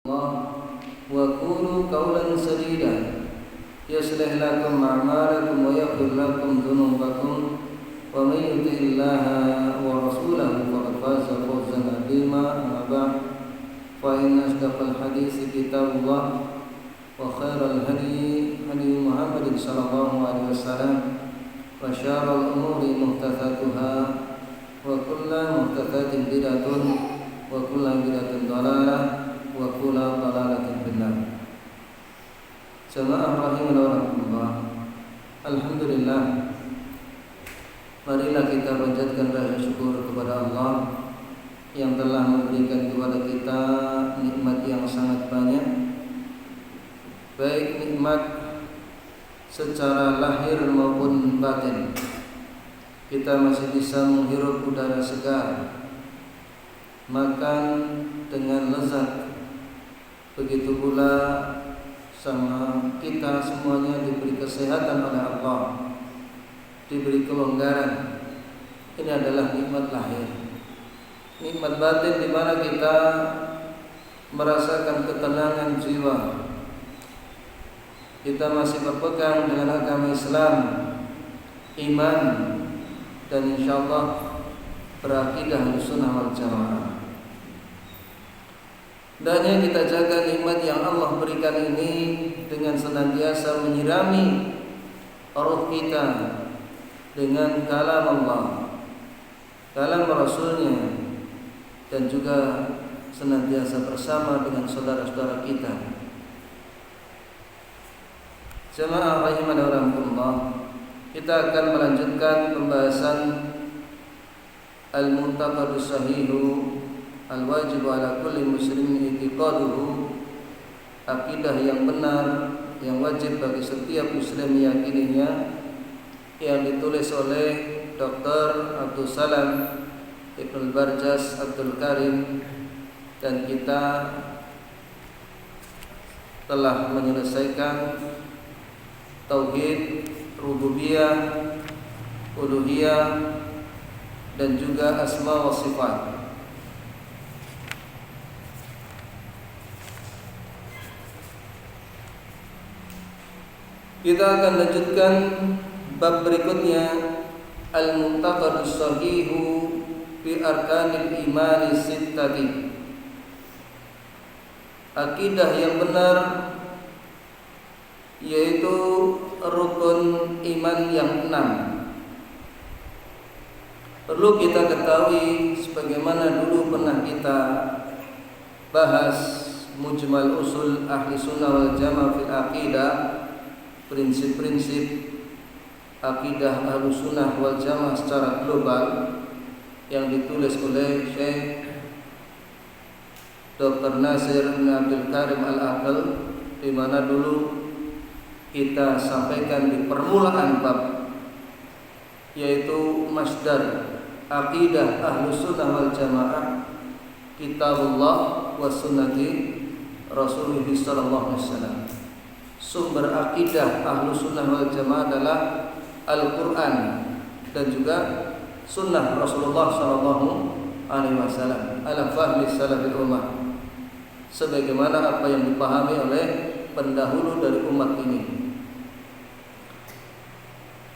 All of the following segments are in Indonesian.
الله وقولوا قولا سديدا يصلح لكم أعمالكم ويغفر لكم ذنوبكم ومن يطع الله ورسوله فقد فاز فوزا عظيما. أما بعد فإن أصدق الحديث كتاب الله وخير الهدي هدي محمد صلى الله عليه وسلم وشر الأمور محدثاتها وكل محدثات بدعة وكل بدعة ضلالة وكل ضلالة في النار. Jamaah rahimahullah. Alhamdulillah, marilah kita panjatkan rasa syukur kepada Allah yang telah memberikan kepada kita nikmat yang sangat banyak, baik nikmat secara lahir maupun batin. Kita masih bisa menghirup udara segar, makan dengan lezat. Begitu pula sama kita semuanya diberi kesehatan oleh Allah, diberi kelonggaran. Ini adalah nikmat lahir. Nikmat batin di mana kita merasakan ketenangan jiwa. Kita masih berpegang dengan agama Islam, iman, dan insyaallah berakidah Ahlussunnah wal Jamaah. Hendaknya kita jaga nikmat yang Allah berikan ini dengan senantiasa menyirami roh kita dengan kalam Allah, kalam Rasulnya, dan juga senantiasa bersama dengan saudara-saudara kita. Jamaah rahimahullah, kita akan melanjutkan pembahasan Al-Mu'taqadus Sahihu Al-wajib ala kulli muslimin i'tiqaduhu, akidah yang benar yang wajib bagi setiap muslim meyakininya, yang ditulis oleh Dr. Abdul Salam Ibnu Barjas Abdul Karim, dan kita telah menyelesaikan tauhid, rububiyah, uluhiyah, dan juga asma wa sifat. Kita akan lanjutkan bab berikutnya, Al-Mu'taqadus Sahihu fi Arkanil Imani Sittati, akidah yang benar, yaitu rukun iman yang 6. Perlu kita ketahui, sebagaimana dulu pernah kita bahas mujmal usul ahli sunnah wal jamaah fil aqidah, prinsip-prinsip akidah Ahlussunnah wal Jamaah secara global, yang ditulis oleh Syekh Dr. Nasir bin Abdul Karim Al-Aqal, di mana dulu kita sampaikan di permulaan bab, yaitu masdar akidah Ahlussunnah wal Jamaah kitabullah wa sunnati Rasulullah sallallahu alaihi wasallam. Sumber akidah Ahlussunnah wal Jamaah adalah Al-Quran dan juga Sunnah Rasulullah sallallahu alaihi wasallam ala fahmi salafil ummah, sebagaimana apa yang dipahami oleh pendahulu dari umat ini.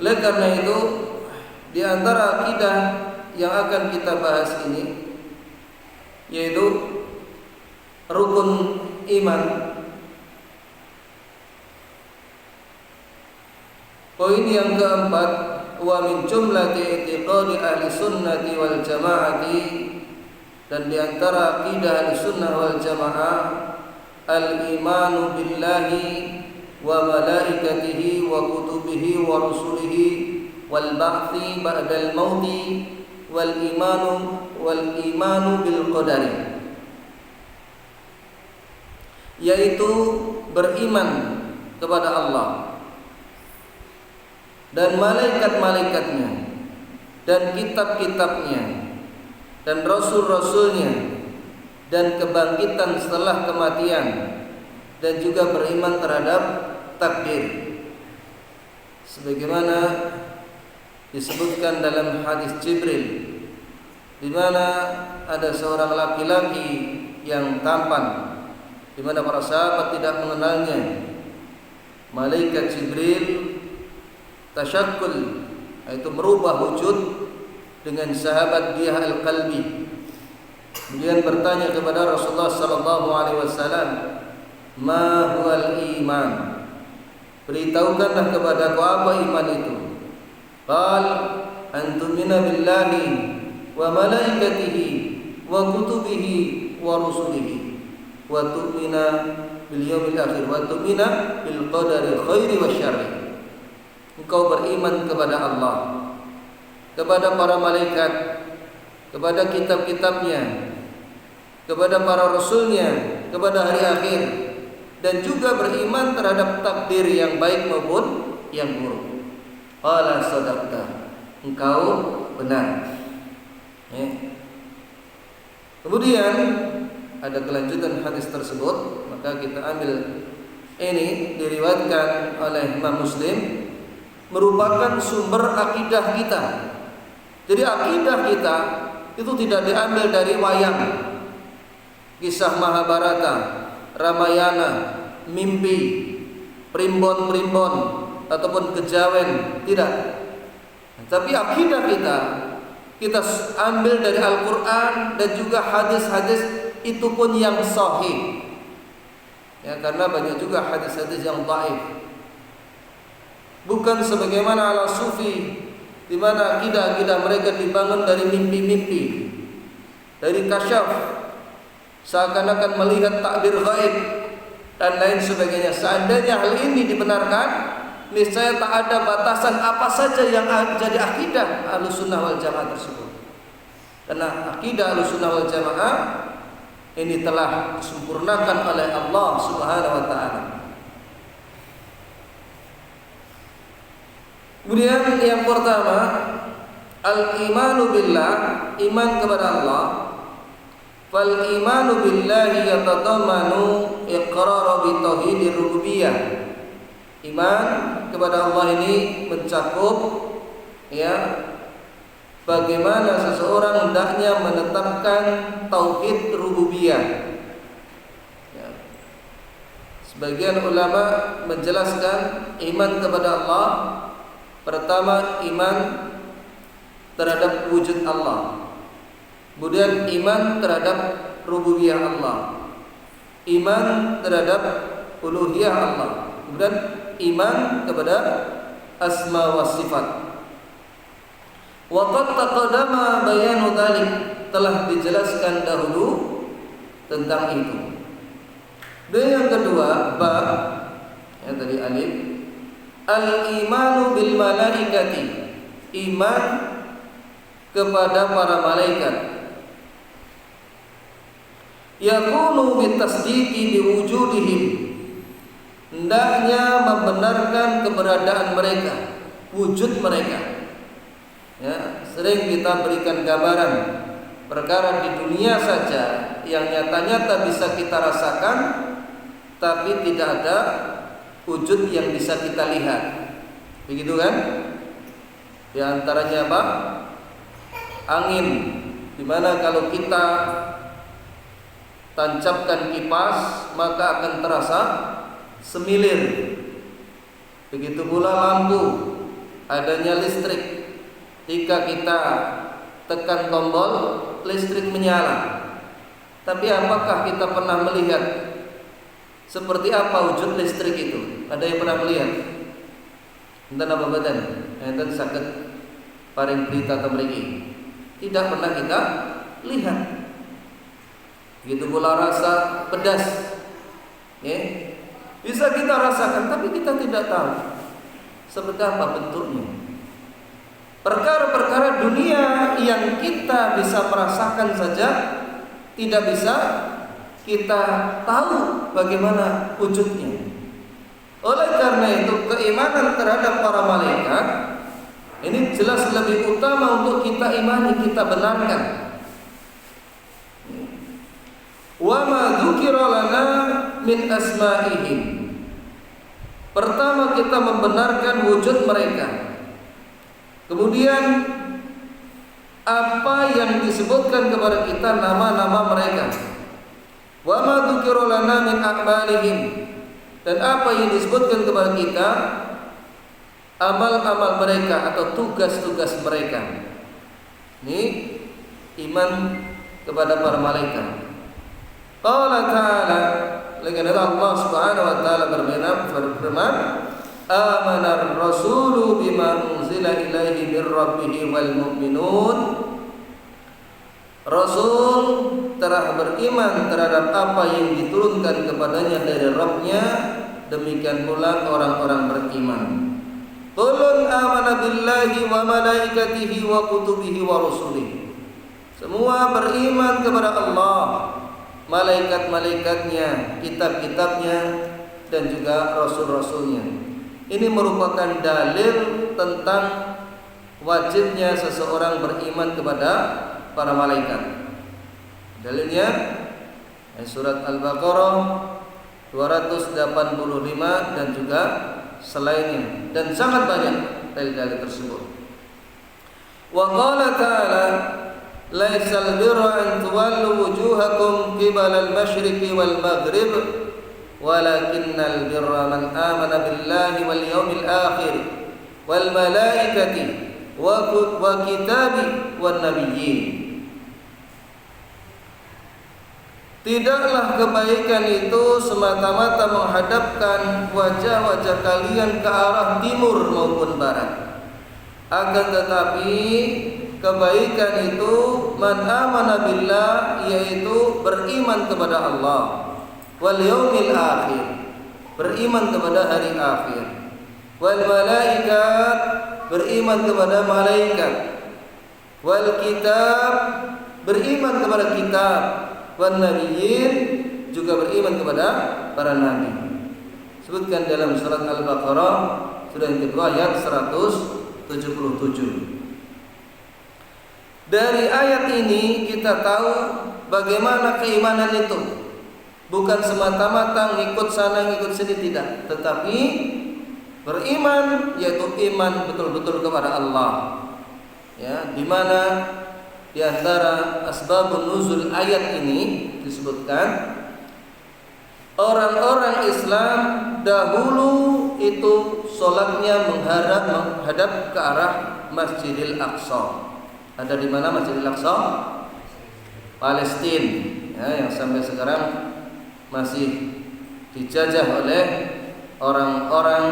Oleh karena itu, di antara akidah yang akan kita bahas ini yaitu rukun iman. Poin yang keempat, wa min jumlati i'tiqadi ahli sunnati wal jamaati, dan di antara akidah ahli sunnah wal jamaah al-imanu billahi wa malaikatihi wa kutubihi wa rusulihi wal ba'thi ba'dal mauti wal imanu bil qadari, yaitu beriman kepada Allah dan malaikat-malaikatnya dan kitab-kitabnya dan rasul-rasulnya dan kebangkitan setelah kematian, dan juga beriman terhadap takdir, sebagaimana disebutkan dalam hadis Jibril, di mana ada seorang laki-laki yang tampan di mana para sahabat tidak mengenalnya. Malaikat Jibril tasyakkul, yaitu merubah wujud dengan sahabat Diyah Al-Qalbi. Kemudian bertanya kepada Rasulullah sallallahu alaihi wasallam, "Ma huwal iman?" Beritahukanlah kepadaku apa iman itu. Qal an tu'mina billahi wa malaikatihi wa kutubihi wa rusulihi wa tu'mina bil yaumil akhir wa tu'mina bil qadari khairi wa syarri. Engkau beriman kepada Allah, kepada para malaikat, kepada kitab-kitabnya, kepada para rasulnya, kepada hari akhir, dan juga beriman terhadap takdir yang baik maupun yang buruk. Qala sadaqta, engkau benar. Kemudian ada kelanjutan hadis tersebut, maka kita ambil ini diriwayatkan oleh Imam Muslim, merupakan sumber akidah kita. Jadi akidah kita itu tidak diambil dari wayang, kisah Mahabharata, Ramayana, mimpi, primbon-primbon ataupun kejawen, tidak. Tapi akidah kita ambil dari Al-Quran dan juga hadis-hadis, itu pun yang sahih. Ya, karena banyak juga hadis-hadis yang dhaif. Bukan sebagaimana ala sufi, di mana akidah-akidah mereka dibangun dari mimpi-mimpi, dari kasyaf, seakan-akan melihat takdir gaib dan lain sebagainya. Seandainya hal ini dibenarkan, niscaya tak ada batasan apa saja yang jadi akidah Ahlussunnah wal Jamaah tersebut. Karena akidah Ahlussunnah wal Jamaah ini telah disempurnakan oleh Allah Subhanahu wa taala. Kemudian yang pertama, al-imanu billah, iman kepada Allah. Fal imanu billahi yatadammanu iqrar bi tauhidir rububiyah. Iman kepada Allah ini mencakup, ya, bagaimana seseorang hendaknya menetapkan tauhid rububiyah. Ya. Sebagian ulama menjelaskan iman kepada Allah, pertama iman terhadap wujud Allah, kemudian iman terhadap rububiyah Allah, iman terhadap uluhiyah Allah, kemudian iman kepada asma wa sifat. Wa qad taqaddama bayanu dzalik, telah dijelaskan dahulu tentang itu. Dan yang kedua, bab, ya tadi alif, al-imanu bil malaikati, iman kepada para malaikat. Yakunu bitasdiqi biwujudihim, hendaknya membenarkan keberadaan mereka, wujud mereka. Ya, sering kita berikan gambaran perkara di dunia saja yang nyata-nyata bisa kita rasakan, tapi tidak ada wujud yang bisa kita lihat. Begitu kan? Di antaranya apa? Angin, dimana kalau kita tancapkan kipas maka akan terasa semilir. Begitu pula lampu, adanya listrik. Jika kita tekan tombol, listrik menyala. Tapi apakah kita pernah melihat seperti apa wujud listrik itu? Ada yang pernah melihat? Enten apa badan? Enten sakit paring berita atau mriki. Tidak pernah kita lihat. Begitu pula rasa pedas. Ya. Bisa kita rasakan, tapi kita tidak tahu seperti apa bentuknya. Perkara-perkara dunia yang kita bisa merasakan saja, tidak bisa kita tahu bagaimana wujudnya. Oleh karena itu, keimanan terhadap para malaikat ini jelas lebih utama untuk kita imani, kita benarkan. Wa ma dzukira lana min asma'ihim. Pertama kita membenarkan wujud mereka. Kemudian apa yang disebutkan kepada kita nama-nama mereka. wa ma dzukira lana min a'malihim, dan apa yang disebutkan kepada kita amal-amal mereka atau tugas-tugas mereka. Ini iman kepada para malaikat. Qala ta'ala, lagi Allah Subhanahu wa taala berfirman, amana ar-rasulu bima unzila ilaihi mir rabbih wal mu'minun. Rasul telah beriman terhadap apa yang diturunkan kepadanya dari Rabb-nya, demikian pula orang-orang beriman. Qulun amana billahi wa malaikatihi wa kutubihi wa rusulihi. Semua beriman kepada Allah, malaikat-malaikatnya, kitab-kitabnya, dan juga rasul-rasulnya. Ini merupakan dalil tentang wajibnya seseorang beriman kepada para malaikat. Dalilnya surat Al-Baqarah 285 dan juga selainnya, dan sangat banyak dalil-dalil tersebut. Wa qala ta'ala, laisal birra an tuwallu wujuhakum qibala al-masyriqi wal maghrib walakinnal birra man amana billahi wal yawmil akhir wal malaikati wa kitabi wan nabiyyin. Tidaklah kebaikan itu semata-mata menghadapkan wajah-wajah kalian ke arah timur maupun barat. Akan tetapi kebaikan itu man amana billah, yaitu beriman kepada Allah, wal yaumil akhir, beriman kepada hari akhir, wal malaikat, beriman kepada malaikat, wal kitab, beriman kepada kitab, wan nabiyyin, juga beriman kepada para nabi. Sebutkan dalam surat Al-Baqarah surah yang kedua ayat 177. Dari ayat ini kita tahu bagaimana keimanan itu bukan semata-mata ngikut sana ngikut sini, tidak, tetapi beriman yaitu iman betul-betul kepada Allah. Ya, di mana di antara asbabun nuzul ayat ini disebutkan orang-orang Islam dahulu itu sholatnya menghadap ke arah Masjidil Aqsa. Ada di mana Masjidil Aqsa? Palestina, ya, yang sampai sekarang masih dijajah oleh orang-orang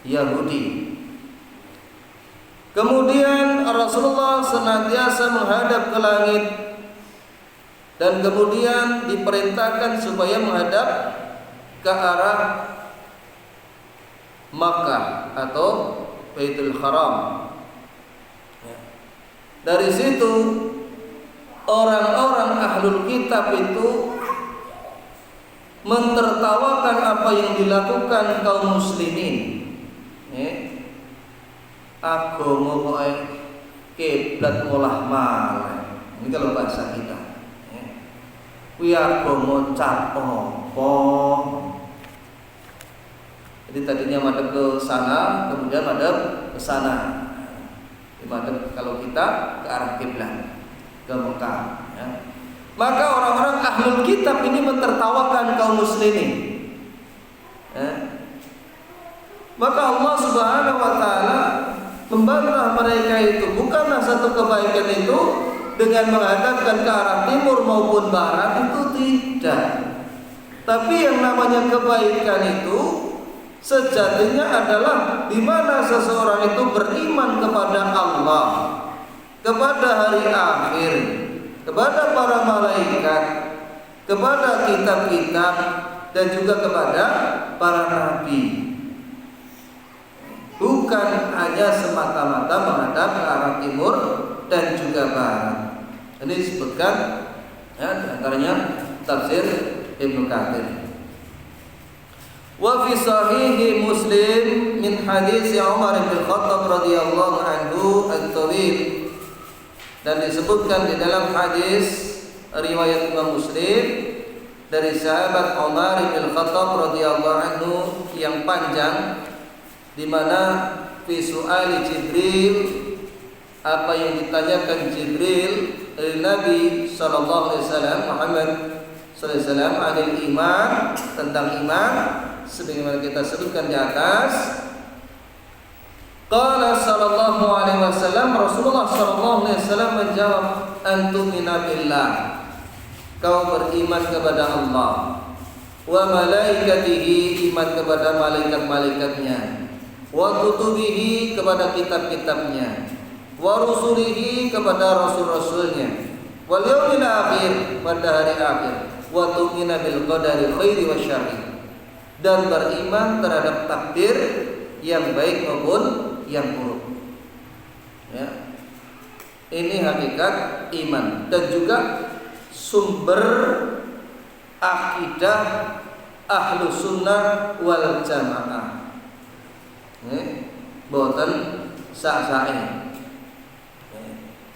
Yahudi. Kemudian Rasulullah senantiasa menghadap ke langit, dan kemudian diperintahkan supaya menghadap ke arah Makkah atau Baitul Haram. Dari situ orang-orang ahlul kitab itu mentertawakan apa yang dilakukan kaum muslimin. Agama kok kiblat ngolah malih. Ini kalau bahasa kita. Kuwi agama cap apa? Jadi tadinya madhep ke sana, kemudian madhep ke sana. Madhep kalau kita ke arah kiblat, ke Mekah, ya. Maka orang-orang ahlul kitab ini mentertawakan kaum muslimin. Maka Allah Subhanahu wa taala membantah mereka itu. Bukanlah satu kebaikan itu dengan menghadapkan ke arah timur maupun barat, itu tidak. Tapi yang namanya kebaikan itu sejatinya adalah di mana seseorang itu beriman kepada Allah, kepada hari akhir, kepada para malaikat, kepada kitab-kitab, dan juga kepada para nabi. Bukan hanya semata-mata menghadap ke arah timur dan juga barat. Ini disebutkan, ya, di antaranya tafsir Ibnu Katsir. Wa fi sahih Muslim min hadis Umar bin Khattab radhiyallahu anhu at-tawil, dan disebutkan di dalam hadis riwayat Imam Muslim dari sahabat Umar bin Khattab radhiyallahu anhu yang panjang, di mana fi su'ali Jibril, apa yang ditanyakan Jibril dari Nabi sallallahu alaihi wasallam Muhammad sallallahu alaihi wasallam adil iman, tentang iman sebagaimana kita sebutkan di atas. Qala sallallahu alaihi wasallam, Rasulullah sallallahu alaihi wasallam menjawab, antumina billah, kau beriman kepada Allah, wa malaikatihi, iman kepada malaikat-malaikatnya, wa kutubihi, kepada kitab-kitabnya, wa rusulihi, kepada rasul-rasulnya, wal yaumil akhir, pada hari akhir, wa tu'mina bil qadari khairi wa syarri, dan beriman terhadap takdir yang baik maupun yang buruk. Ya. Ini hakikat iman dan juga sumber akidah ahlu sunnah wal jamaah. Boten sak-sake.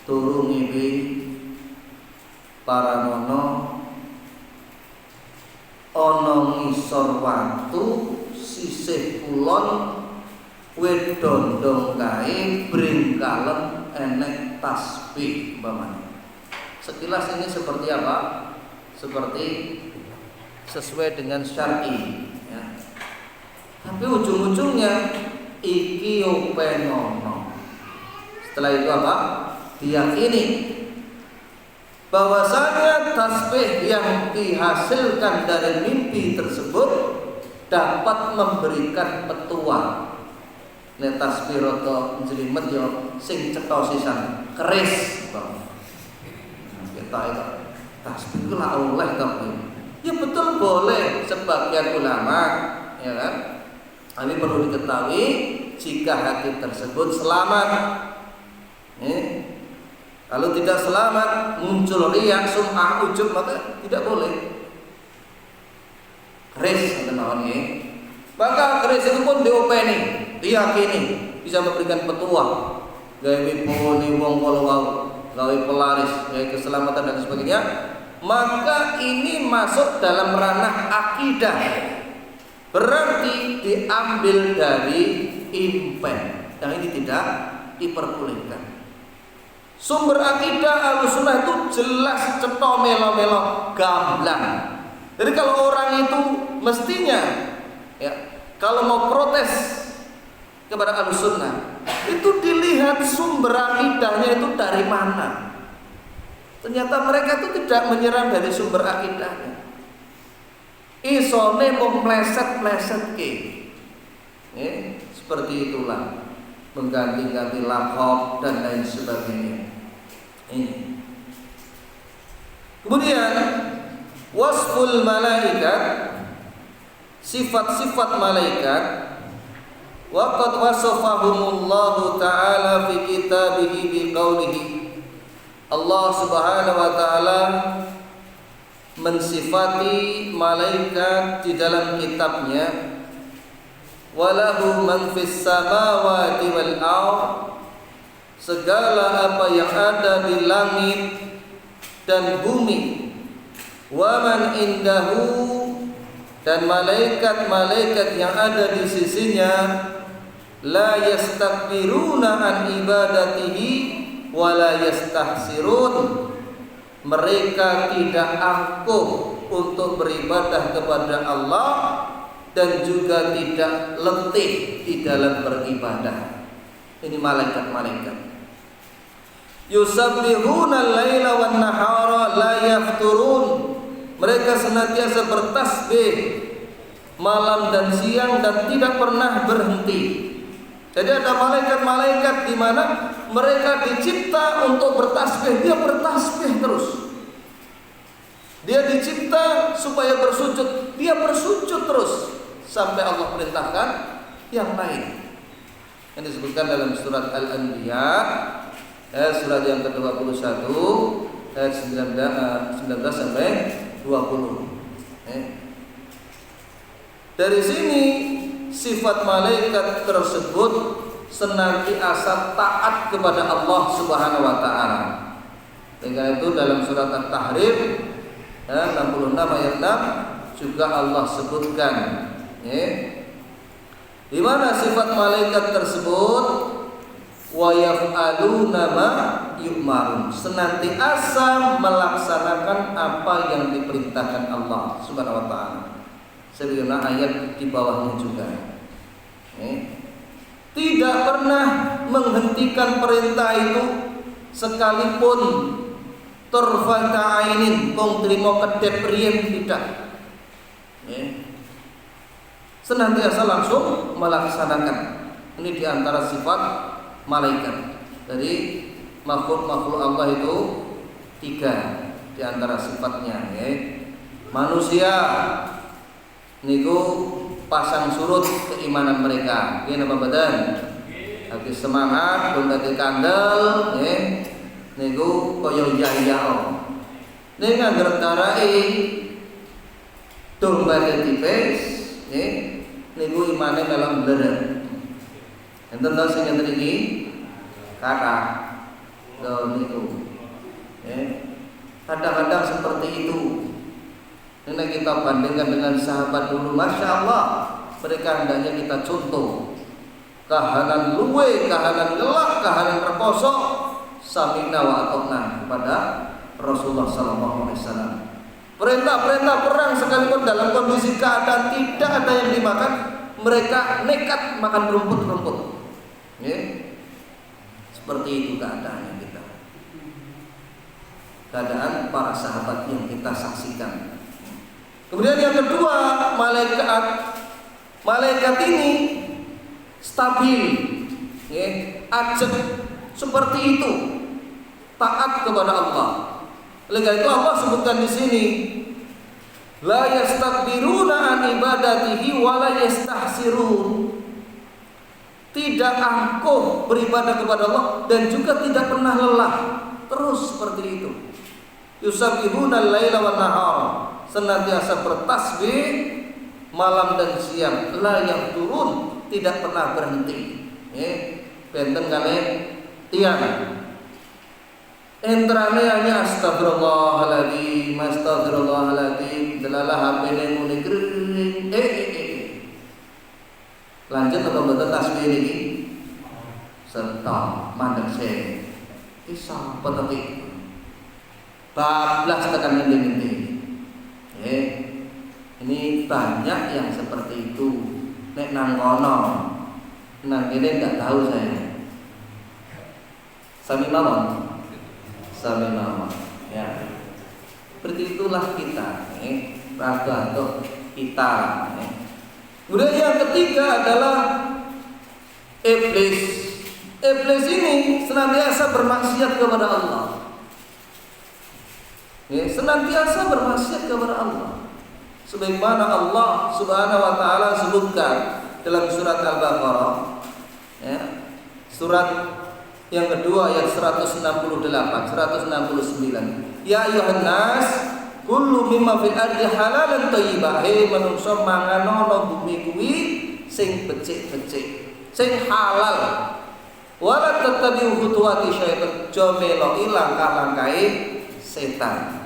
Turu ngipi paranono ana ngisor watu sisih kulon wedondong kae bring kalem enek tasbih umpamanya. Sekilas ini seperti apa? Seperti sesuai dengan syar'i, ya. Tapi ujung-ujungnya iki openono. Setelah itu apa? Diyakini bahwasanya tasbih yang dihasilkan dari mimpi tersebut dapat memberikan petuah. Nek tasbih rada njlimet yo sing cetha sisan keris, Bang. Kita itu tasbih itu lah oleh tapi ya betul boleh sebagian ulama, ya kan? Ini perlu diketahui jika hati tersebut selamat. Kalau tidak selamat, muncul riya, sum'ah, ujub, maka tidak boleh. Keris teman-teman ini. Maka keris itu pun diopeni, diyakini bisa memberikan petuah, gawe wibone wong kala wau, gawe pelaris, gawe keselamatan dan sebagainya. Maka ini masuk dalam ranah akidah. Berarti diambil dari impen. Yang ini tidak diperbolehkan. Sumber akidah Ahlussunnah itu jelas cetha melo-melo gamblang. Jadi kalau orang itu mestinya, ya, kalau mau protes kepada Ahlussunnah itu dilihat sumber akidahnya itu dari mana. Ternyata mereka itu tidak menyerang dari sumber akidahnya. Isone mau meleset-meleset ke, seperti itulah, mengganti-ganti laqab dan lain sebagainya. Ini. Kemudian wasful malaikat, sifat-sifat malaikat, waqad wasafahumullahu ta'ala fi kitabihi biqaulihi. Allah Subhanahu wa taala mensifati malaikat di dalam kitabnya, walahu man fis samawati wal ardh, segala apa yang ada di langit dan bumi, wa man indahu, dan malaikat-malaikat yang ada di sisinya, la yastakbiruna an ibadatihi wa la yastahsirun, mereka tidak angkuh untuk beribadah kepada Allah dan juga tidak letih di dalam beribadah. Ini malaikat-malaikat. Yusabbihuna al-laila wan nahara la yafturun, mereka senantiasa bertasbih malam dan siang dan tidak pernah berhenti. Jadi ada malaikat-malaikat di mana mereka dicipta untuk bertasbih, dia bertasbih terus. Dia dicipta supaya bersujud, dia bersujud terus sampai Allah perintahkan yang lain. Yang disebutkan dalam surat Al-Anbiya, surat yang ke-21 ayat 19 sampai 20. Dari sini sifat malaikat tersebut senantiasa taat kepada Allah Subhanahu wa taala. Sehingga itu dalam surat At-Tahrim 66 ayat 6 juga Allah sebutkan, di mana sifat malaikat tersebut, wa yaf'aluna ma yu'marun, senantiasa melaksanakan apa yang diperintahkan Allah Subhanahu wa taala. Sebagaimana ayat di bawahnya juga. Tidak pernah menghentikan perintah itu sekalipun turfata ainin kong trimo kedep rien tidak. Senantiasa langsung melaksanakan. Ini diantara sifat malaikat. Jadi makhluk-makhluk Allah itu 3 diantara sifatnya. Manusia niku pasang surut keimanan mereka. Ini nama badan. Habis semangat, dadi kandel, niku koyo jaya. Ning ngangger tarai domba tipis, niku imane dalam bleret. Enten ta sing ngeten iki? Kata niku. Kadang-kadang seperti itu. Ini kita bandingkan dengan sahabat dulu, Masya Allah, mereka hendaknya kita contoh. Kahanan luwe, kahanan gelap, kahanan reposo, sami'na wa ata'na kepada Rasulullah SAW. Perintah-perintah perang sekalipun dalam kondisi keadaan tidak ada yang dimakan, mereka nekat makan rumput-rumput. Seperti itu keadaannya kita. Keadaan para sahabat yang kita saksikan. Kemudian yang kedua, malaikat ini stabil, ajak seperti itu, taat kepada Allah. Oleh karena itu Allah sebutkan di sini, la yastakbiruna an ibadatihi wa la yastahsirun. Tidak angkuh beribadah kepada Allah dan juga tidak pernah lelah. Terus seperti itu. Yusabbihuna al-laila wan nahar, senantiasa bertasbih malam dan siang, la yafturun, tidak pernah berhenti. Benten kali tiang. Entrane hanya astagfirullahaladzim, astagfirullahaladzim, delalah HP-ne muni kring. Lanjut apa mboten tasbih niki? Serta mandeg se. Isa peteti. Bablas tekan ngendi-ngendi. Ini banyak yang seperti itu. Nek nang kono, nang kene enggak tahu saya. Sami mawon. Sami mawon. Ya. Seperti itulah kita, rada kita. Kemudian yang ketiga adalah iblis. Iblis ini senantiasa bermaksiat kepada Allah. Senantiasa bermaksiat kepada Allah. Sebagaimana Allah Subhanahu wa taala sebutkan dalam surat Al-Baqarah, surat yang kedua ayat 168, 169. Ya ayyuhan nas, kullu mimma fil ardi halalan thayyiban. Manungsa manganono bumi kuwi sing becik-becik, sing halal. Wala tattabi'u khutuwati syaitan, jomeloki langkah-langkahe setan.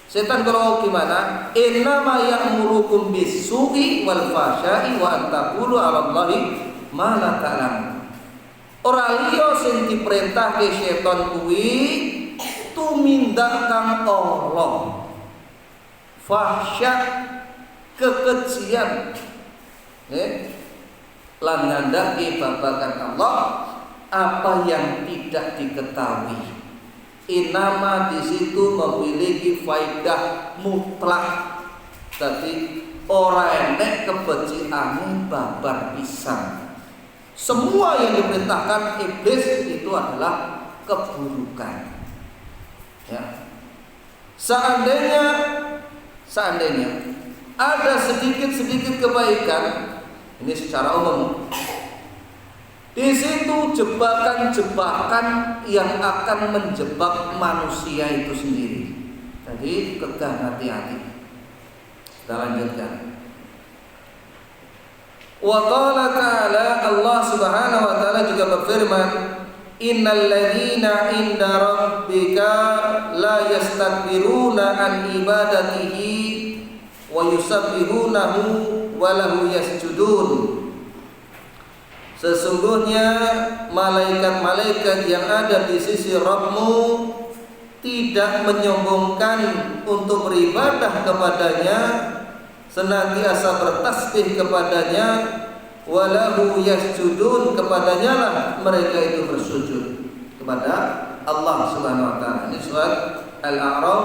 Setan kalau gimana? Innama ya'murukum bis-su'i wal fahsya'i wa an taqulu 'ala Allahi ma la ta'lamun. Ora liya sing diperintahke setan kuwi tumindak kang Allah. Fahsya, kekejian. Lan ngandhaki babagan Allah apa yang tidak diketahui. Inama di situ memiliki faidah mutlak. Jadi orang enek kebecikan babar pisan. Semua yang diperintahkan iblis itu adalah keburukan. Ya. Seandainya ada sedikit kebaikan, ini secara umum. Di situ jebakan-jebakan yang akan menjebak manusia itu sendiri. Jadi kegah hati-hati. Kita lanjutkan. Wa qala ta'ala, Allah Subhanahu wa taala juga berfirman, innal ladzina 'inda rabbika la yastakbiruna an ibadatihi wa yusabbihunahu wa lahu yasjudun. Sesungguhnya malaikat-malaikat yang ada di sisi Rabbmu tidak menyombongkan untuk beribadah kepadanya, senantiasa bertasbih kepadanya, walahu yasjudun, kepadanya lah mereka itu bersujud kepada Allah Subhanahu wa taala. Ini surat Al-A'raf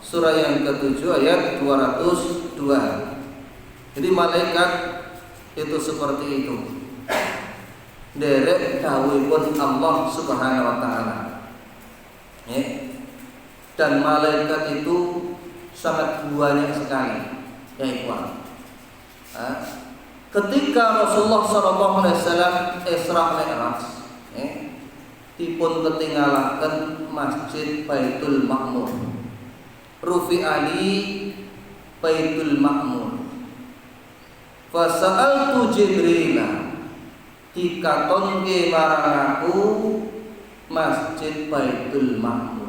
surah yang ke-7 ayat 202. Jadi malaikat itu seperti itu. Derek dawuhipun Allah Subhanahu wa taala. Dan malaikat itu sangat banyak sekali, ya ikhwan. Ketika Rasulullah SAW Isra Mi'raj, dipun ketinggalaken Masjid Baitul Ma'mur, Rufi Ali Baitul Ma'mur. Fasa'altu Jibrila, dikatonke marang aku Masjid Baitul Ma'mur.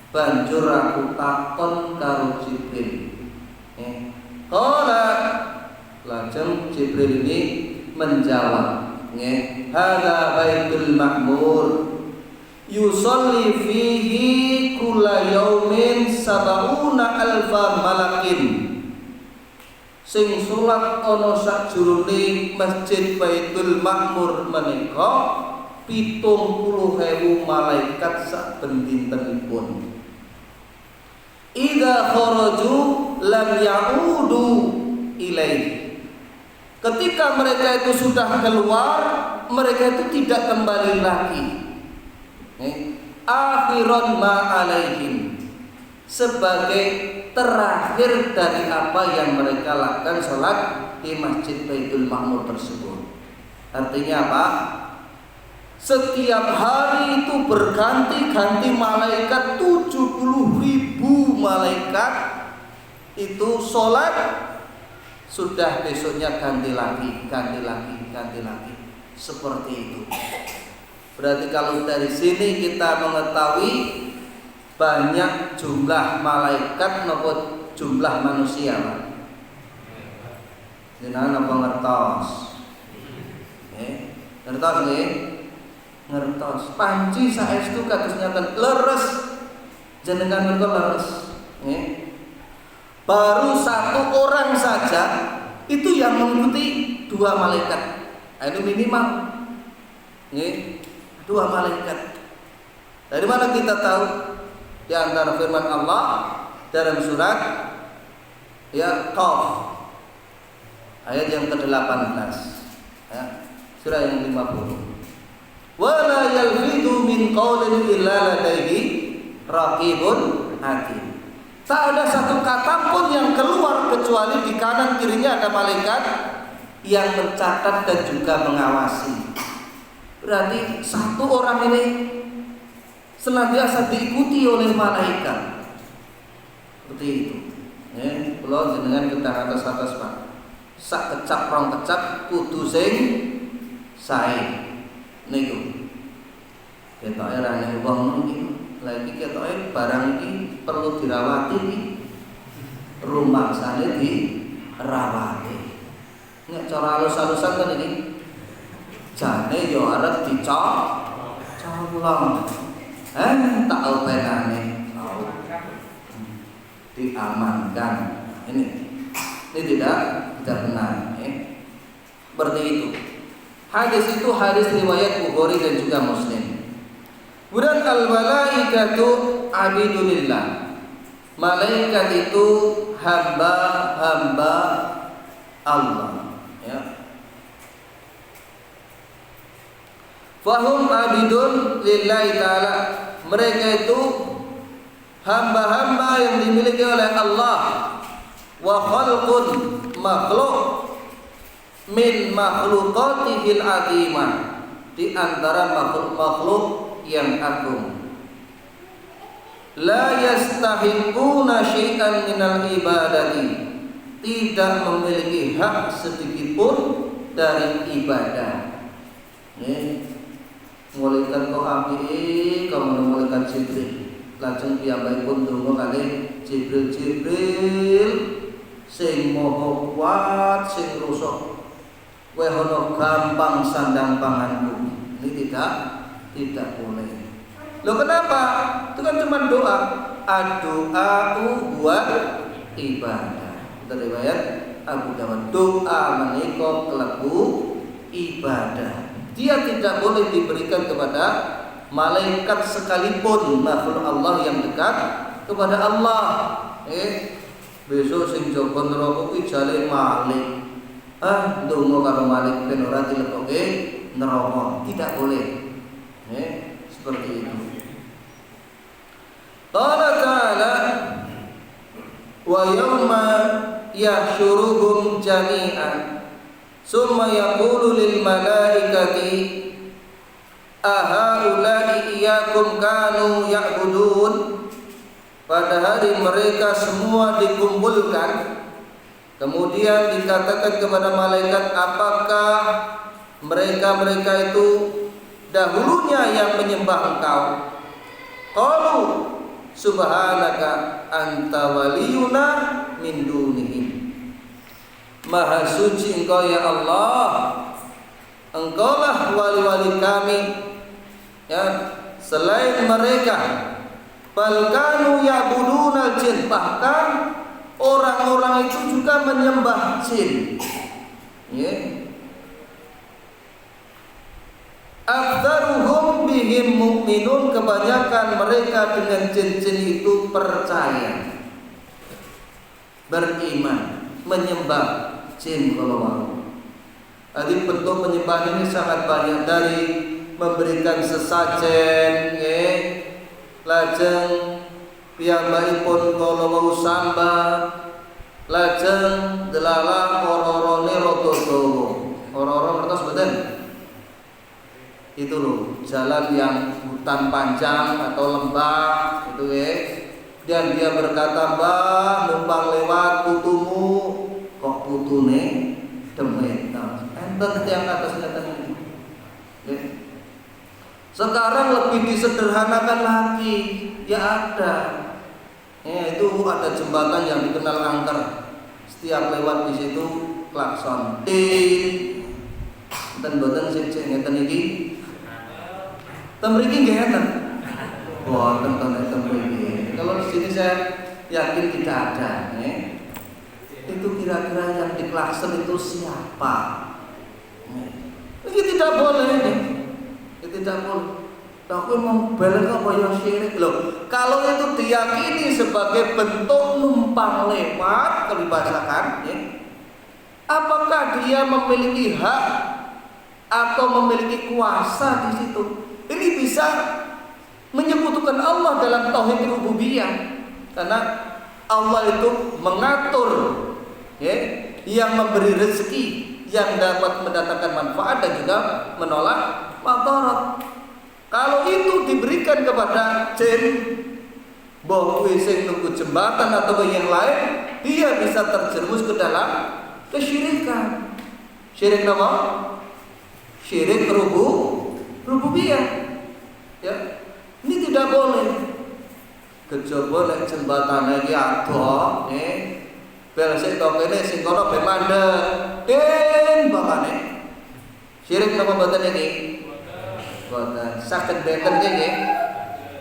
Banjur aku takon karo Jibril. Qala, lajeng Jibril ini menjawab, hadza Baitul Ma'mur yusolli fihi kulla yaumin sab'una alfa malakin. Sing salat ana sakjroning Masjid Baitul Ma'mur menika 70.000 malaikat sak dintenipun. Idza kharaju lam ya'udu ilaihi. Ketika mereka itu sudah keluar, mereka itu tidak kembali lagi. Akhiran ma alaihim, sebagai terakhir dari apa yang mereka lakukan salat di Masjid Baitul Ma'mur tersebut. Artinya apa? Setiap hari itu berganti-ganti malaikat, 70.000 malaikat itu sholat, sudah besoknya ganti lagi, seperti itu. Berarti kalau dari sini kita mengetahui banyak jumlah malaikat maupun jumlah manusia, Pak. Jenengan apa ngertos? Ngertos nggih? Ngertos. Panci saestu kados nyaten leres. Jenengan menika leres. Baru satu orang saja itu yang mengikuti 2 malaikat. Itu minimal. 2 malaikat. Dari mana kita tahu? Di antara firman Allah dalam surat Qaf ayat yang ke-18, surah yang 50. Wala yalfidu min qawlin illa ladaihi raqibun atid. Tak ada satu kata pun yang keluar kecuali di kanan kirinya ada malaikat yang mencatat dan juga mengawasi. Berarti satu orang ini senantiasa diikuti oleh malaikat. Seperti itu. Kalau jenengan kedah atas Pak. Sak kecap rong kecap kudu sing sae. Niku ketoke ra nek wong iki lagi ketoke barang iki perlu dirawati iki rumangsane dirawati. Nek cara halus-halusan kan iki jane yo arep colong. Tak openane diamankan. Ini tidak benar. Seperti itu. Hadis itu hadis riwayat Bukhari dan juga Muslim. Kemudian al-malaikatu abidulillah. Malaikat itu hamba-hamba Allah, ya. Fahum abidun lillahi ta'ala. Mereka itu hamba-hamba yang dimiliki oleh Allah. Wa khalqun, makhluk min makhluqatihil azimah, di antara makhluk-makhluk yang agung. La yastahiquna syai'an minal ibadati, tidak memiliki hak sedikitpun dari ibadah. Malaikat kok apike kamu malaikat Jibril. Lajeng piyambakipun ndonga kalih Jibril sing maha kuat, sing rusak. wehono gampang sandang panganku. Ini tidak boleh. Loh kenapa? Itu kan cuma doa. Doa buat ibadah. Kita riwayat Abu Dawud, doa menika kelebu ibadah. Dia tidak boleh diberikan kepada malaikat sekalipun, makhluk Allah yang dekat kepada Allah. Besok sing jaga neraka kuwi jale Malik. Ndonga karo Malik ben ora dilebokke neraka. Tidak boleh. Seperti itu. Qala ta'ala wa yawma yahsyuruhum jami'an summa yaqulu lil malaikati ahaula'i iyyakum kanu ya'budun. Pada hari mereka semua dikumpulkan, kemudian dikatakan kepada malaikat, apakah mereka itu dahulunya yang menyembah engkau? Qalu subhanaka anta waliyuna min dunihim. Maha suci engkau ya Allah, engkaulah wali-wali kami ya selain mereka. Bal kanu ya'budunal jin, bahkan orang-orang itu juga menyembah jin. Aktsaruhum bihim mu'minun, kebanyakan mereka dengan jin-jin itu percaya, beriman, menyembah jin kalau mau. Jadi bentuk penyembahan ini sangat banyak, dari memberikan sesajen, lajeng piyambakipun kala wau sambah, lajeng delala ora-orane rada dawa. Ora-ora ngertos mboten? Itu loh, jalan yang hutan panjang atau lembah itu dan dia berkata, "Mbah, numpang lewat putumu." Kok putune demet. Enten yang atasnya tadi. Sekarang lebih disederhanakan lagi, ya ada. Itu ada jembatan yang dikenal angker. Setiap lewat di situ klakson. Dan boten sing ngeten iki. Temriki nggih enten. Wah, enten temriki. Kalau di sini saya yakin tidak ada, Itu kira-kira yang diklakson itu siapa? Ini tidak boleh nih. Tidak boleh. Tapi mau balen apa yang syirik loh. Kalau itu diyakini sebagai bentuk numpang lewat, kalau dibahasakan, apakah dia memiliki hak atau memiliki kuasa di situ? Ini bisa menyekutukan Allah dalam tauhid rububiyah, karena Allah itu mengatur, yang memberi rezeki, yang dapat mendatangkan manfaat dan juga menolak madarat. Kalau itu diberikan kepada jin, bahwa sing nunggu jembatan atau yang lain, dia bisa terjerumus ke dalam kesyirikan. Syirik apa? Syirik rububiyah. Ya, ini tidak boleh. Kejaba nek jembatane iki adoh, bel sik tok kene sing kono ben mandek. Bakane. Syirik napa mboten iki? Mboten. Saged benten nggih.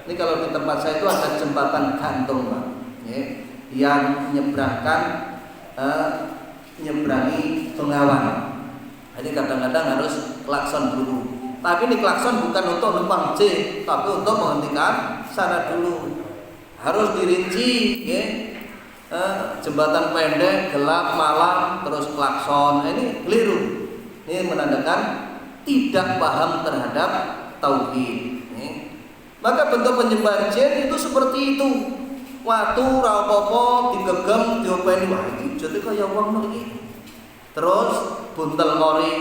Ini kalau di tempat saya itu ada jembatan gantung, Pak. Yang menyeberangi Bengawan. Jadi kadang-kadang harus klakson dulu. Tapi ini klakson bukan untuk numpang J, tapi untuk menghentikan sana dulu. Harus dirinci, jembatan pendek, gelap, malam, terus klakson. Ini keliru. Ini menandakan tidak paham terhadap tauhid. Maka bentuk penyembahan jin itu seperti itu. Watu ra apa-apa digegem diopeni, wah iki jete kaya wong iki. Terus buntel ngori,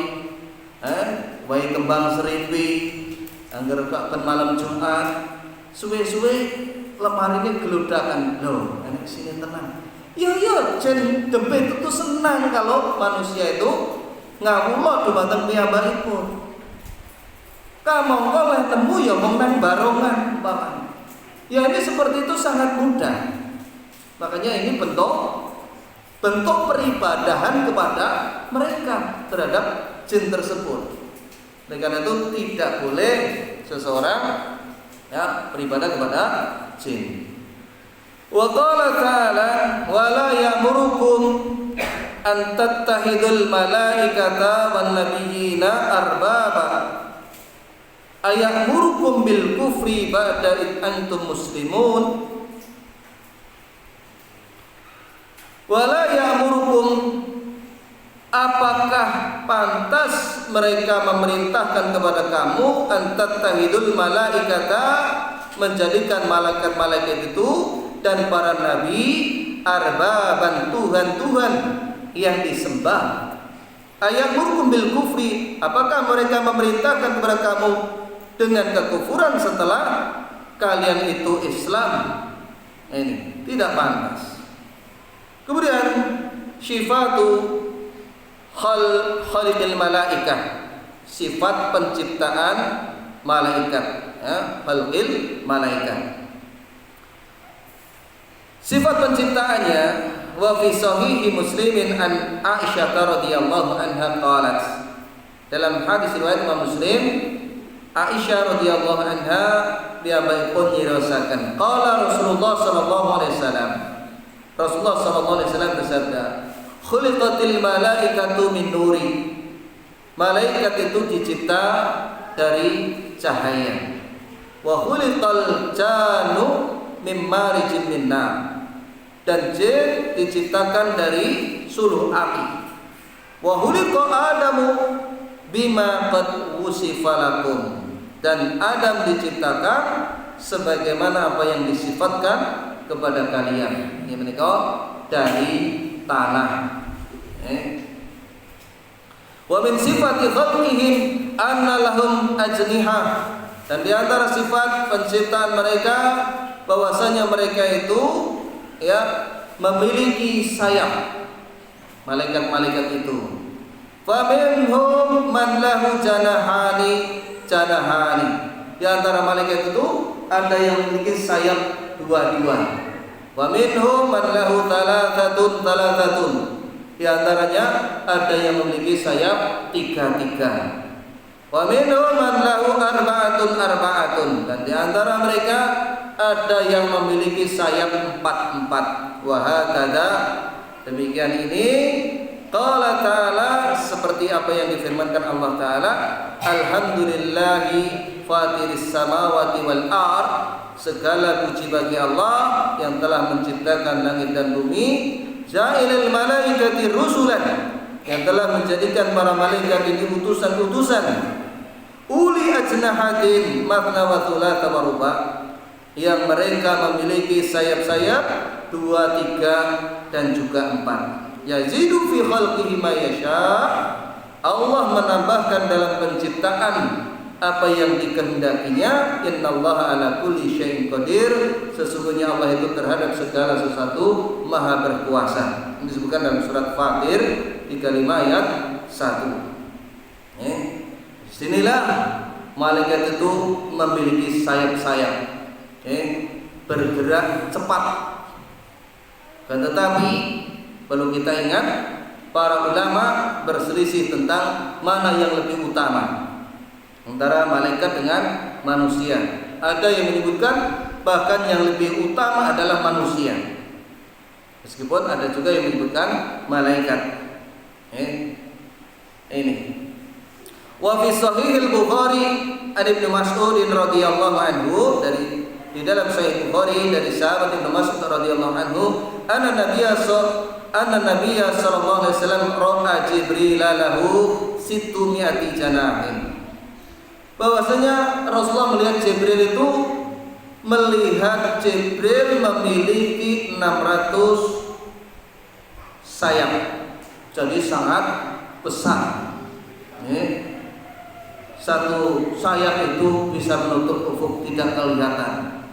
wae kembang seripi, angger kok malam Jumat, suwe-suwe lemarine geludakan. Loh, enek sini tenang. Ya, jin dempet itu senang kalau manusia itu ngawula dumateng piyambakipun. Kamangka oleh temu ya wong nang barongan umpamane. Ya ini seperti itu sangat mudah. Makanya ini bentuk peribadahan kepada mereka terhadap jin tersebut. Oleh karena itu tidak boleh seseorang beribadah kepada jin. Wa qala ta'ala wa la ya'murukum an tattahidul malaikata wan nabiyyina arbaba ayamurukum bil kufri ba'da id antum muslimun. Wala ya'murukum, apakah pantas mereka memerintahkan kepada kamu antattahidul malaikata, menjadikan malaikat-malaikat itu dan para nabi arbaban, Tuhan-Tuhan yang disembah. Ayamurukum bil kufri, apakah mereka memerintahkan kepada kamu dengan kekufuran setelah kalian itu Islam? Ini tidak pantas. Kemudian sifatu khaliqil malaikah, sifat penciptaan malaikat, khalqil malaikat. Sifat penciptaannya, wa fi sahihi Muslimin an Aisyah radhiyallahu anha qalat, dalam hadis riwayat Imam Muslim, Aisyah radhiyallahu anha piyambakipun nyiraosaken, qala Rasulullah sallallahu alaihi wasallam, Rasulullah sallallahu alaihi wasallam bersabda, khuliqatil malaikatu min nuri, malaikat itu dicipta dari cahaya. Wa khuliqal jannu mim marijin min nar, dan jin diciptakan dari suluh api. Wa khuliqa Adamu bima qad wusifa lakum, dan Adam diciptakan sebagaimana apa yang disifatkan kepada kalian. Ini menikah dari tanah. Wa min sifati khalqihim anna lahum ajnihah, dan di antara sifat penciptaan mereka bahwasanya mereka itu memiliki sayap, malaikat-malaikat itu. Fa minhum man lahu janahani. Di antara malaikat itu ada yang memiliki sayap dua-dua. Wa minhum man lahu thalathatun. Di antaranya ada yang memiliki sayap tiga-tiga. Wa minhum man lahu arba'atun. Dan di antara mereka ada yang memiliki sayap empat-empat. Wa hakadha, demikian ini qala ta'ala, seperti apa yang difirmankan Allah Ta'ala, alhamdulillahi fatiris samawati wal ard, segala puji bagi Allah yang telah menciptakan langit dan bumi, ja'ilal malaikati rusulan, yang telah menjadikan para malaikat ini utusan-utusan, uli ajnahatin mathna wa thulatha wa ruba, yang mereka memiliki sayap-sayap 2, 3 dan juga 4. Yazidu fi khalqihi ma yasha, Allah menambahkan dalam penciptaan apa yang dikehendakinya. Innallaha ala kulli syai'in qadir, sesungguhnya Allah itu terhadap segala sesuatu maha berkuasa. Ini disebutkan dalam surat Fatir 35 ayat 1. Disinilah malaikat itu memiliki sayap-sayap, bergerak cepat. Dan tetapi perlu kita ingat, para ulama berselisih tentang mana yang lebih utama antara malaikat dengan manusia. Ada yang menyebutkan bahkan yang lebih utama adalah manusia, meskipun ada juga yang menyebutkan malaikat. Ini. Wa fi sahih al-Bukhari an Ibnu Mas'ud radhiyallahu anhu, di dalam Sahih Bukhari dari sahabat Ibnu Mas'ud radhiyallahu anhu, anna Nabiyya sallallahu alaihi wasallam ra'a Jibril lahu 600 janahin, bahwasanya Rasulullah melihat Jibril itu memiliki 600 sayap, jadi sangat besar. Satu sayap itu bisa menutup ufuk, tidak kelihatan,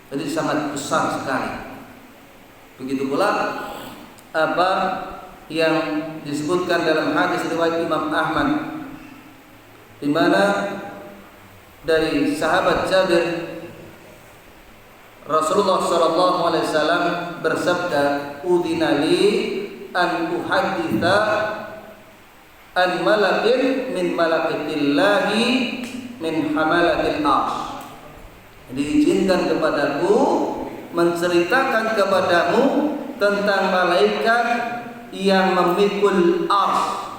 jadi sangat besar sekali. Begitu pula apa yang disebutkan dalam hadis riwayat Imam Ahmad, di mana dari sahabat Jabir, Rasulullah sallallahu alaihi wasallam bersabda, "Udzinali an uhadditsa an malakin min malakatillahi min hamalatil ars. Diizinkan kepadaku menceritakan kepadamu tentang malaikat yang memikul ars.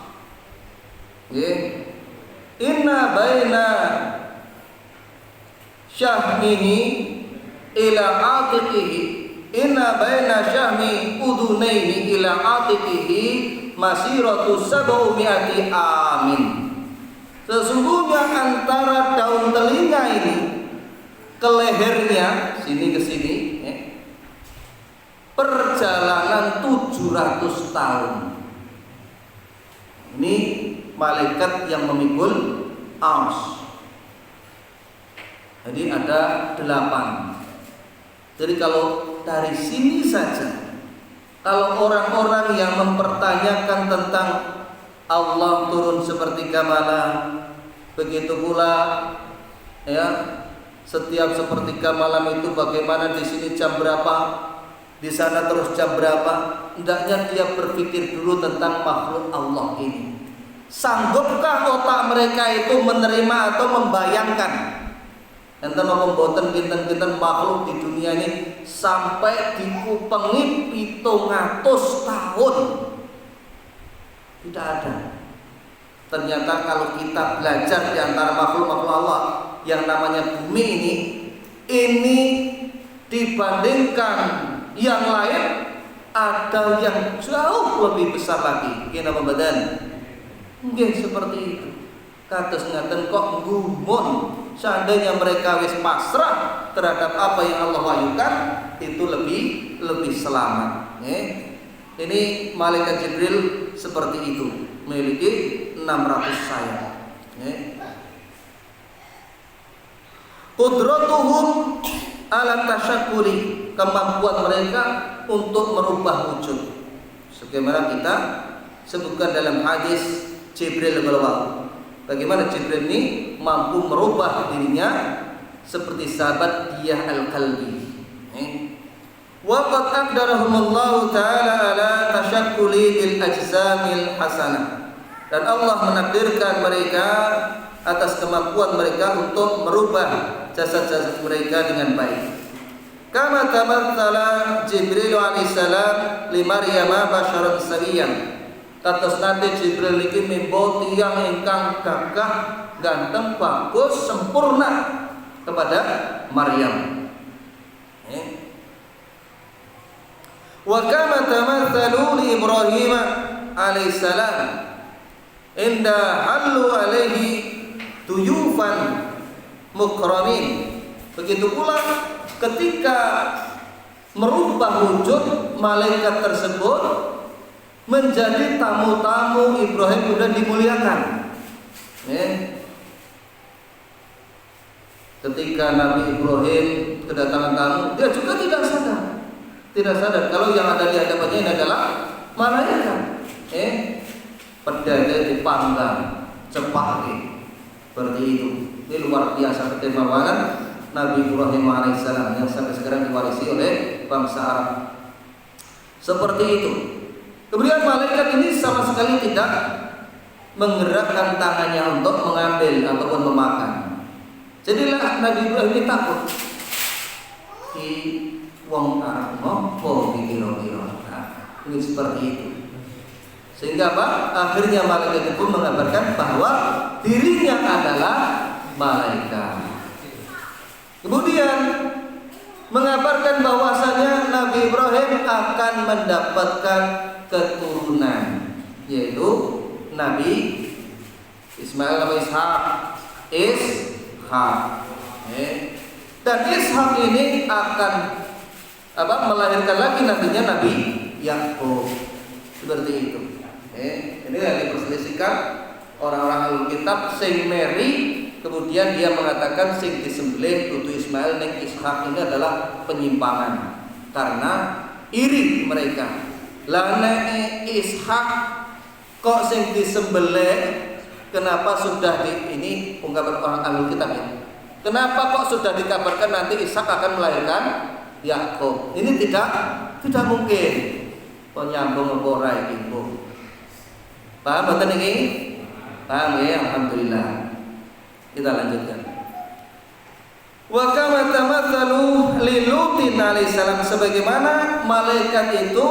Inna baina syahmihi ila atiqihi, inna baina syahmi udunaihi ila atiqihi masiratu sab'umi'ati amin. Sesungguhnya antara daun telinga ini ke lehernya, sini ke sini, perjalanan 700 tahun. Ini malaikat yang memikul ars. Jadi ada 8. Jadi kalau dari sini saja, kalau orang-orang yang mempertanyakan tentang Allah turun sepertiga malam, begitu pula ya setiap sepertiga malam itu bagaimana, di sini jam berapa, di sana terus jam berapa, hendaknya dia berpikir dulu tentang makhluk Allah ini. Sanggupkah otak mereka itu menerima atau membayangkan enten memboten kinten-kinten makhluk di dunia ini sampai dikupengi 700 tahun? Tidak ada. Ternyata kalau kita belajar di antara makhluk-makhluk Allah yang namanya bumi ini dibandingkan yang lain ada yang jauh lebih besar lagi. Kena badan. Mungkin seperti itu. Kados ngaten kok gumun. Seandainya mereka wis pasrah terhadap apa yang Allah wahyukan, itu lebih selamat. Ini malaikat Jibril seperti itu, memiliki 600 sayap. Qudratuhum ala tasyakkuli, kemampuan mereka untuk merubah wujud. Sebagaimana kita sebutkan dalam hadis Jibril al-Ghawam. Bagaimana Jibril ini mampu merubah dirinya seperti sahabat Diyah al-Kalbi. Wa qad aqdarahumullahu ta'ala ala tasyakkuli bil ajzamil hasanah. Dan Allah menakdirkan mereka atas kemampuan mereka untuk merubah jasad-jasad mereka dengan baik. Kama tamatsala Jibril alaihissalam li Maryam basyaran sawiyan. Kados nate Jibril iki mimbo tiyang ingkang gagah, ganteng, bagus, sempurna kepada Maryam. Wa kama tamatsalu li Ibrahim alaihissalam inda halu alaihi tuyufan mukramin. Begitu pula ketika merubah wujud malaikat tersebut menjadi tamu-tamu Ibrahim sudah dimuliakan. Ketika Nabi Ibrahim kedatangan tamu, dia juga tidak sadar kalau yang ada di hadapannya ini adalah malaikat. Pedanya dipanggang, cepat seperti itu. Ini luar biasa kedermawanan Nabi Ibrahim alaihissalam yang sampai sekarang diwarisi oleh bangsa Arab. Seperti itu. Kemudian malaikat ini sama sekali tidak menggerakkan tangannya untuk mengambil ataupun memakan. Jadilah Nabi Ibrahim ini takut. Di wong Arab ngopo kira-kira. Ini seperti itu. Sehingga apa? Akhirnya malaikat itu mengabarkan bahwa dirinya adalah malaikat. Kemudian mengabarkan bahwasanya Nabi Ibrahim akan mendapatkan keturunan, yaitu Nabi Ismail atau Ishak. Dan Ishak ini akan melahirkan lagi nantinya Nabi Yakub. Seperti itu. Ini yang diperselisihkan orang-orang Alkitab. Sing Mary kemudian dia mengatakan sing disembelih dudu Ismail ning Ishak ini adalah penyimpangan karena iri mereka. Lah nek Ishak kok sing disembelih, kenapa sudah ini ungkapan orang Alkitab ya? Kenapa kok sudah dikabarkan nanti Ishak akan melahirkan Yakub? Ini tidak mungkin. Kok nyambung apa ora iki, Bu? Paham betul ini? Paham ya, alhamdulillah. Kita lanjutkan. Wa kama tamatsalu li Lutin alaihissalam, sebagaimana malaikat itu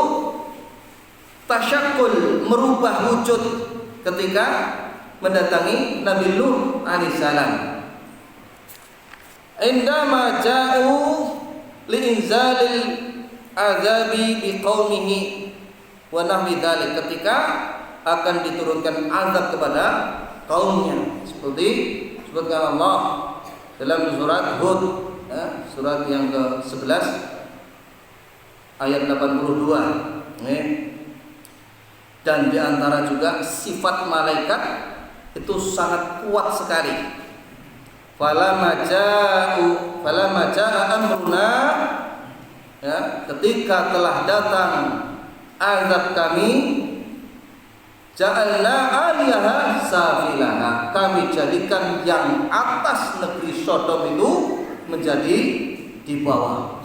tasyakkul, merubah wujud ketika mendatangi Nabi Lut alaihissalam. Indama ja'u li inzalil azabi biqaumihi wa nahwi dzalik, ketika akan diturunkan azab kepada kaumnya, seperti disebutkan Allah dalam surat Hud, surat yang ke-11 ayat 82. Dan diantara juga sifat malaikat itu sangat kuat sekali. Falamma ja'a amruna, ketika telah datang azab kami, ja'alna 'aliyaha safilaha, kami jadikan yang atas negeri Sodom itu menjadi di bawah.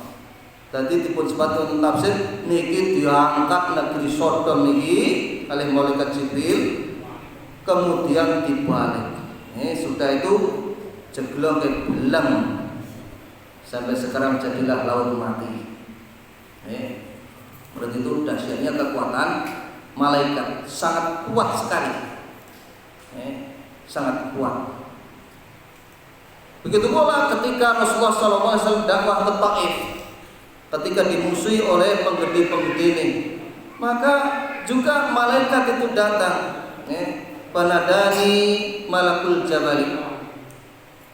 Tadi dipun sebat untuk tafsir niki diangkat negeri Sodom niki oleh malaikat Jibril, kemudian dibalik. Sudah itu jeglok ke belang sampai sekarang jadilah laut mati. Berarti itu dahsyatnya kekuatan malaikat, sangat kuat sekali, sangat kuat. Begitu pula ketika Rasulullah SAW dakwah ke Taif, ketika dimusuhi oleh penggede-penggede ini, maka juga malaikat itu datang. Panadani malakul jabali,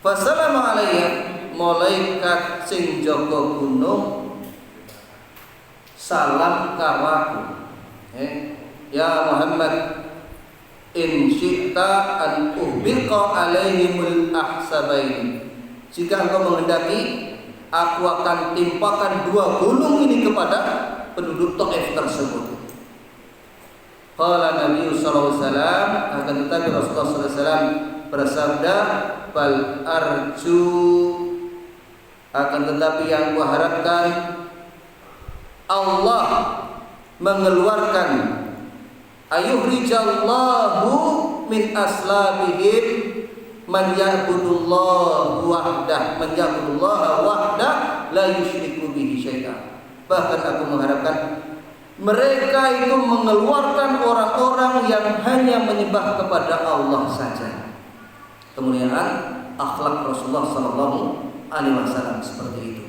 fassalamu alayya, malaikat sing jaga gunung salam kawaku. Ya Muhammad, in syi'ta an uhbiqa alaihimul ahsabain, jika engkau menghendaki aku akan timpakan dua gunung ini kepada penduduk Taif tersebut. Qala Nabi sallallahu alaihi wasallam, akan tetapi Rasulullah sallallahu alaihi wasallam bersabda, bal arju, akan tetapi yang kuharapkan Allah mengeluarkan, ayuhrijallahu min aslabihim man ya'budullah wahdah, man ya'budullah wahdah la yusyriku bihi syai'a. Bahkan aku mengharapkan mereka itu mengeluarkan orang-orang yang hanya menyembah kepada Allah saja. Kemuliaan akhlak Rasulullah sallallahu alaihi wasallam seperti itu.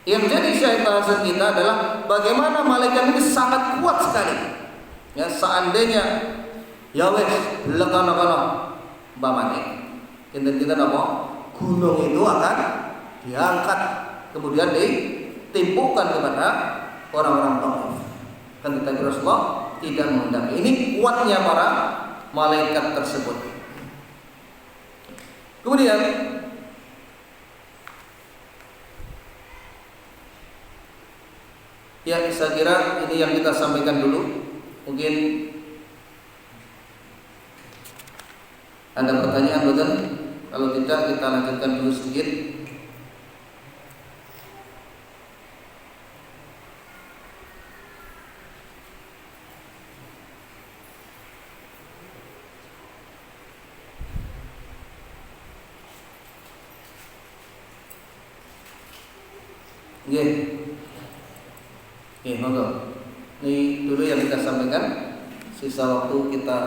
Yang menjadi syahid bahasan kita adalah bagaimana malaikat ini sangat kuat sekali. Ya, seandainya ya wes lekana-kana umpamane kinten-kinten apa gunung itu akan diangkat kemudian ditimpukan kepada orang-orang Taif. Kan tetapi Rasulullah tidak menghendaki. Ini kuatnya para malaikat tersebut. Kemudian ya, saya kira ini yang kita sampaikan dulu. Mungkin ada pertanyaan, betul? Kalau tidak, kita lanjutkan dulu sedikit. Monggo. Ini dulu yang kita sampaikan. Sisa waktu kita